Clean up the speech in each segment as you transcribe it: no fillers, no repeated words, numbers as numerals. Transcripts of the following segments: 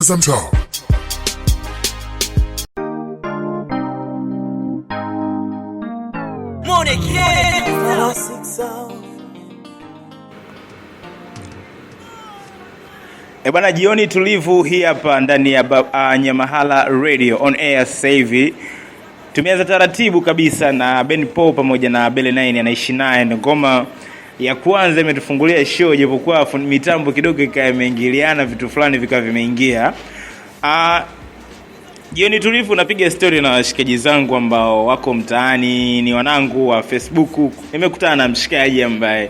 Mtaa. Bwana, jioni tulivu hii hapa ndani ya Nyamahala Radio on air sasa hivi. Tumeanza taratibu kabisa na Ben Paul pamoja na Bele 9 anaishi naye, ndio ngoma ya kwanza imetufungulia show, japokuwa mitambo kidogo ikawa imeingiliana, vitu fulani vikawa vimeingia. Jioni tulivu napiga story na washikaji zangu ambao wako mtaani, ni wanangu wa Facebook. Nimekutana na mshikaji ambaye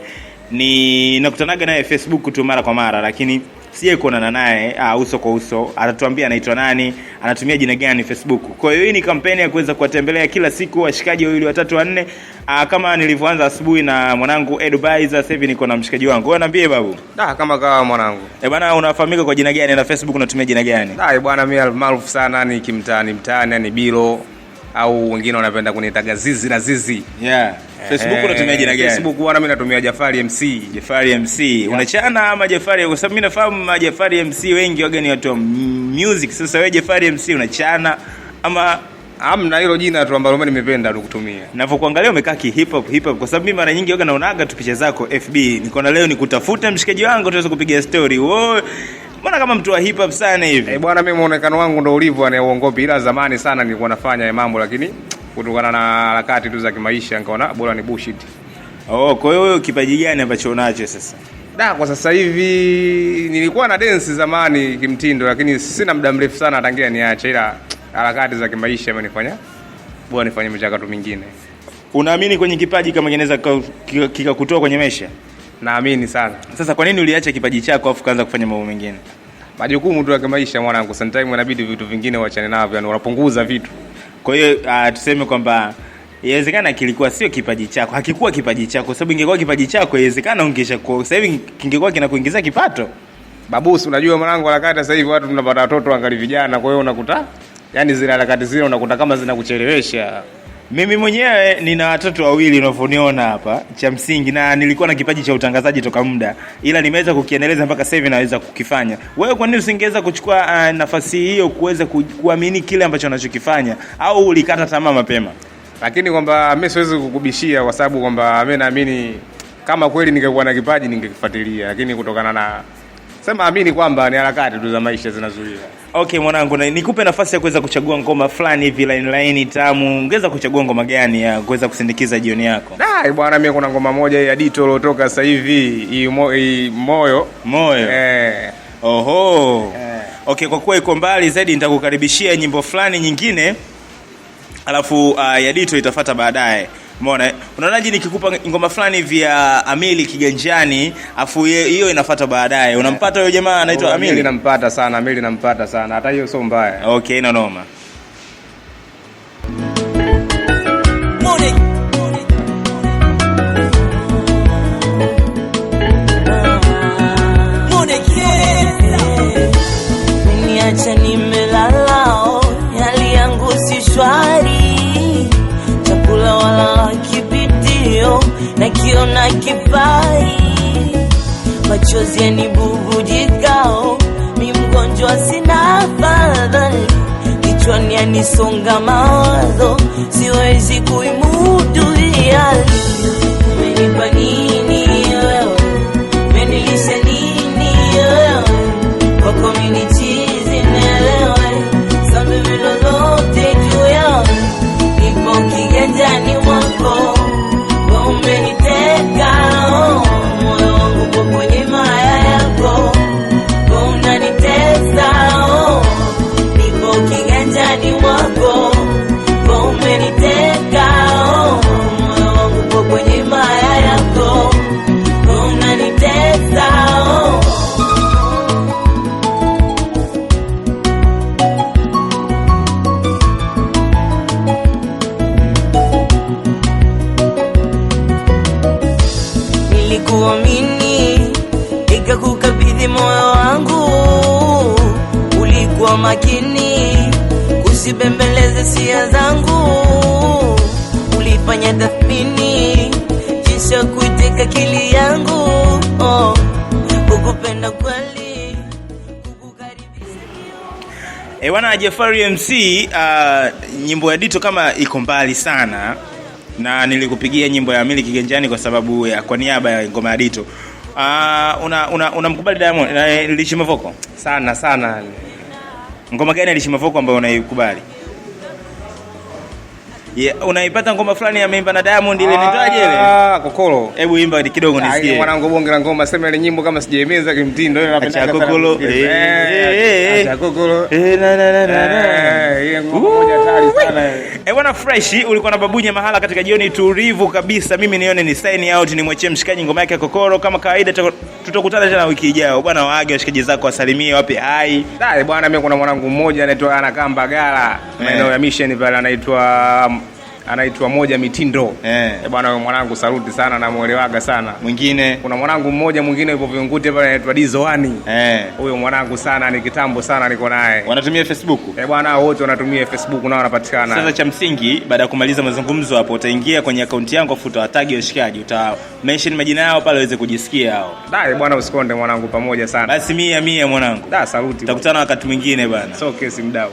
nakutanaga naye Facebook tu mara kwa mara, lakini sije kuonana naye uso kwa uso. Atatuambia anaitwa nani, anatumia jina gani Facebook. Kwa hiyo hii ni kampeni ya kuweza kuwatembelea kila siku washikaji wawili watatu wanne, kama nilivyoanza asubuhi na mwanangu Edubaiza. Sasa hivi niko na mshikaji wangu. Wewe niambie babu. Kama kawa mwanangu. Bwana, unafahamika kwa jina gani na Facebook unatumia jina gani? Bwana, mimi maarufu sana ni mtaani ni Bilo, au wengine wanapenda kunitaga Zizi na Zizi. Yeah. Facebook unatumia jina gani? Facebook bwana, mimi natumia Jafari MC. Jafari MC. Yeah. Unachana ama Jafari? Kwa sababu mimi nafahamu Jafari MC wengi waga ni watu wa music. Sasa wewe Jafari MC unachana ama amna hilo jina tu ambalo mimi nimependa tu kutumia. Ninapokuangalia umekaa ki hip hop kwa sababu mimi mara nyingi waga naonaga tu picha zako FB. Niko na leo nikutafuta mshikaji wangu tuweze kupiga story. Wewe mbona kama mtu wa hip hop sana hivi? Bwana, mimi muonekano wangu ndio ulivyo, ni uongopi, ila zamani sana nilikuwa nafanya mambo, lakini kutokana na harakati tu za kimaisha nikaona bora ni bullshit. Kwa hiyo kipaji gani ambacho unacho sasa? Kwa sasa hivi nilikuwa na dance zamani kimtindo, lakini sina muda mrefu sana tangia niache, ila harakati za kimaisha imenifanya bora nifanye mchakato mwingine. Unaamini kwenye kipaji kama kinaweza kikakutoa kwenye maisha? Naamini sana. Sasa kwa nini uliacha kipaji chako afu kaanza kufanya mambo mengine? Majukumu tu ya kimaisha mwanangu, sometimes inabidi vitu vingine uachane navyo, yani unapunguza vitu. Kwa hiyo tuseme kwamba inawezekana kilikuwa sio kipaji chako, hakikuwa kipaji chako, sababu ingekuwa kipaji chako inawezekana ungeshakua sasa hivi kingekuwa kinakuingizia kipato. Babusi, unajua mwanangu, harakati sasa hivi watu tunapata watoto angali vijana, kwa hiyo unakuta yani zile harakati zile unakuta kama zinakuchelewesha. Mimi mwenyewe nina watoto wawili unavyoniona hapa, cha msingi, na nilikuwa na kipaji cha utangazaji toka muda, ila nimeweza kukiendeleza mpaka sasa hivi naweza kukifanya. Wewe kwa nini usingeweza kuchukua nafasi hiyo kuweza kuamini kile ambacho unachokifanya, au ulikata tamaa mapema? Lakini kwamba mimi siwezi kukubishia, kwa sababu kwamba mimi naamini kama kweli ningekuwa na kipaji ningekifuatilia, lakini kutokana na sema amini kwamba ni harakati tu za maisha zinazuia. Okay mwanangu, nikupe nafasi ya kuweza kuchagua ngoma fulani hivi line tamu. Ungeweza kuchagua ngoma gani ya kuweza kusindikiza jioni yako? Bwana, mimi kuna ngoma moja ya Dito iliyotoka sasa hivi, moyo. Okay, kwa kuwa iko mbali zaidi nitakukaribishia nyimbo fulani nyingine, alafu ya Dito itafuata baadaye. Umeona? Unaonaje nikikupa ngoma fulani vya Amili Kiganjani, afu hiyo inafuata baadaye? Unampata huyo jamaa anaitwa Amili? Nampata sana. Hata hiyo sio mbaya. Okay, noma. Niacha nimelalao, hali yangu si shwari, chakula wala kipitio, nakiona kipai, machozi yanibubujikao, mi mgonjwa sina afadhali, kichwani yanisonga mawazo, siwezi kuimudu hali. Umenipa nini wewe? Umenilisha nini wewe? Kwako mimi chizi nielewe, sambe vilolote juu yao, nipo kiganjani mwako, umeniteka, moyo wangu uko kwenye maya yako, unanitesa, nipo kiganjani mwako, umeniteka, moyo wangu uko kwenye maya yako, unanitesa. Nilikuamini, nikakukabidhi moyo wangu, ulikuwa makini, usibembeleze sia zangu, ulifanya tathmini, kisha kuiteka akili yangu, kukupenda kweli, kukukaribisha. Wana Jafari MC, nyimbo ya Dito kama iko mbali sana, na nilikupigia nyimbo ya Miliki Kiganjani kwa sababu ya kwa niaba ya ngoma ya Dito. Unamkubali Diamond Lishima Voko? Sana. Ngoma gani Lishima Voko ambayo unaikubali? Unaipata ngoma fulani ameimba na Diamond ile nitaje ile? Kokolo. Hebu imba kidogo nisikie. Mwanangu bonge la ngoma, sema ile nyimbo kama sijaimeza kimtindo ile napenda sana. Kokolo. Acha Kokolo. Hiyo ngoma moja hatari sana. Bwana Fresh, ulikuwa na Babunya Mahala katika jioni tulivu kabisa. Mimi nione ni sign out, nimwachie mshikaji ngoma yake Kokoro kama kawaida. Tutakutana tena wiki ijayo. Bwana waage washikaji zako, wasalimie, wape hai. Dai bwana, mimi kuna mwanangu mmoja anaitwa anakaa Mbagala, maeneo ya Mission pale, anaitwa Moja Mitindo. Bwana huyo mwanangu saluti sana na muelewaga sana. Mwingine kuna mwanangu mmoja mwingine yupo Viungute pale anaitwa Dizowani. Huyo mwanangu sana ni kitambo sana niko naye. Wanatumia Facebook? Bwana wote wanatumia Facebook nao wanapatikana. Sasa cha msingi baada ya kumaliza mazungumzo hapo utaingia kwenye akaunti yangu afuta watagi washikaji, uta mention majina yao pale waweze kujisikia hao. Dai bwana usikonde mwanangu, pamoja sana. Basi 100 mwanangu. Saluti. Tutakutana wakati mwingine bwana. So kesi mdau.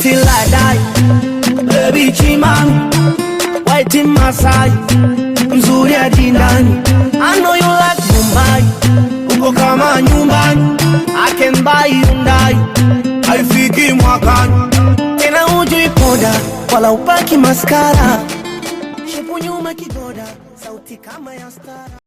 Till I die, baby chimami, white in Masai, mzuri ya jindani. I know you like Mumbai, uko kama nyumbani. I can buy Hyundai, haifiki mwakani. Tena hujui poda, wala upaki maskara. Shepu nyuma kigoda, sauti kama ya star.